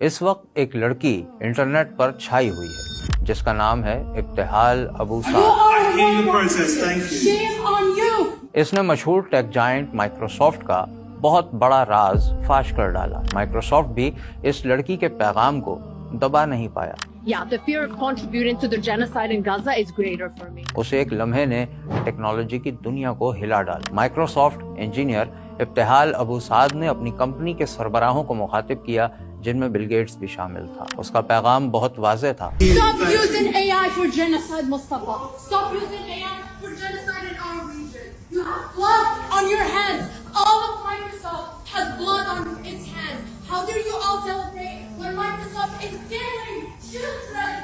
اس وقت ایک لڑکی انٹرنیٹ پر چھائی ہوئی ہے جس کا نام ہے ابتہال ابو سعد۔ اس نے مشہور ٹیک جائنٹ مائکروسافٹ کا بہت بڑا راز فاش کر ڈالا۔ مائکروسافٹ بھی اس لڑکی کے پیغام کو دبا نہیں پایا۔ The fear of contributing to the genocide in Gaza is greater for me. اسے ایک لمحے نے ٹیکنالوجی کی دنیا کو ہلا ڈالا۔ مائکروسافٹ انجینئر ابتہال ابو سعد نے اپنی کمپنی کے سربراہوں کو مخاطب کیا جن میں بل گیٹس بھی شامل تھا۔ اس کا پیغام بہت واضح تھا۔ Stop using AI for genocide, Mustafa. Stop using AI for genocide in our region. You have blood on your hands. All of Microsoft has blood on its hands. How do you all celebrate when Microsoft is killing children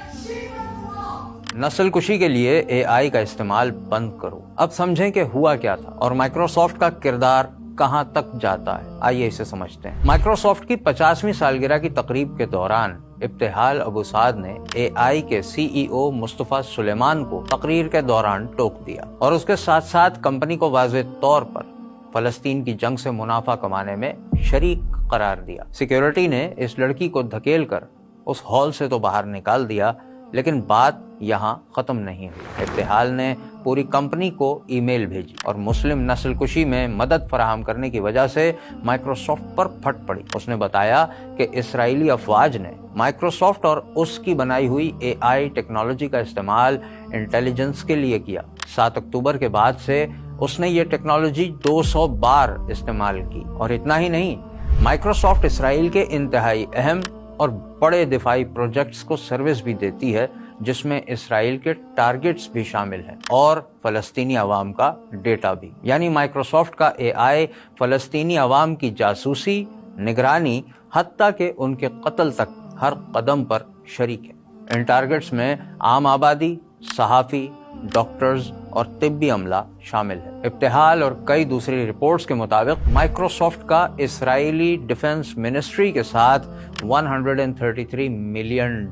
wrong? نسل کشی کے لیے اے آئی کا استعمال بند کرو۔ اب سمجھیں کہ ہوا کیا تھا اور مائکروسافٹ کا کردار کہاں تک جاتا ہے۔ آئیے اسے سمجھتے ہیں۔ مائکروسافٹ کی 50ویں سالگرہ کی تقریب کے دوران ابتہال ابو سعد نے اے آئی کے سی ای او مصطفیٰ سلیمان کو تقریر کے دوران ٹوک دیا اور اس کے ساتھ ساتھ کمپنی کو واضح طور پر فلسطین کی جنگ سے منافع کمانے میں شریک قرار دیا۔ سیکیورٹی نے اس لڑکی کو دھکیل کر اس ہال سے تو باہر نکال دیا، لیکن بات یہاں ختم نہیں ہوئی۔ ابتہال نے پوری کمپنی کو ای میل بھیجی اور مسلم نسل کشی میں مدد فراہم کرنے کی وجہ سے مائکروسافٹ پر پھٹ پڑی۔ اس نے بتایا کہ اسرائیلی افواج نے مائکروسافٹ اور اس کی بنائی ہوئی اے آئی ٹیکنالوجی کا استعمال انٹیلیجنس کے لیے کیا۔ 7 اکتوبر کے بعد سے اس نے یہ ٹیکنالوجی 200 بار استعمال کی۔ اور اتنا ہی نہیں، مائکروسافٹ اسرائیل کے انتہائی اہم اور بڑے دفاعی پروجیکٹس کو سروس بھی دیتی ہے جس میں اسرائیل کے ٹارگٹس بھی شامل ہیں اور فلسطینی عوام کا ڈیٹا بھی۔ یعنی مائکروسافٹ کا اے آئی فلسطینی عوام کی جاسوسی، نگرانی، حتیٰ کہ ان کے قتل تک ہر قدم پر شریک ہے۔ ان ٹارگٹس میں عام آبادی، صحافی، ڈاکٹرز اور طبی عملہ شامل ہے۔ ابتہال اور کئی دوسری رپورٹس کے مطابق مائکروسافٹ کا اسرائیلی ڈیفنس منسٹری کے ساتھ $133 ملین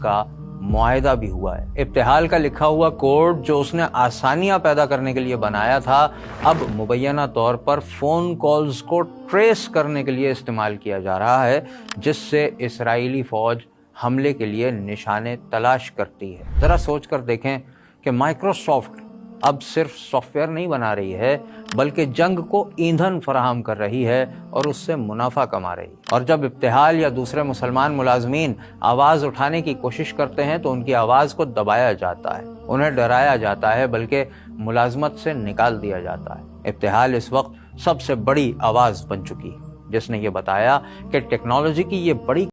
کا معاہدہ بھی ہوا ہے۔ ابتہال کا لکھا ہوا کوڈ جو اس نے آسانیاں پیدا کرنے کے لیے بنایا تھا، اب مبینہ طور پر فون کالز کو ٹریس کرنے کے لیے استعمال کیا جا رہا ہے، جس سے اسرائیلی فوج حملے کے لیے نشانے تلاش کرتی ہے۔ ذرا سوچ کر دیکھیں کہ مائکروسافٹ اب صرف سافٹ ویئر نہیں بنا رہی ہے بلکہ جنگ کو ایندھن فراہم کر رہی ہے اور اس سے منافع کما رہی ہے۔ اور جب ابتہال یا دوسرے مسلمان ملازمین آواز اٹھانے کی کوشش کرتے ہیں تو ان کی آواز کو دبایا جاتا ہے، انہیں ڈرایا جاتا ہے، بلکہ ملازمت سے نکال دیا جاتا ہے۔ ابتہال اس وقت سب سے بڑی آواز بن چکی ہے جس نے یہ بتایا کہ ٹیکنالوجی کی یہ بڑی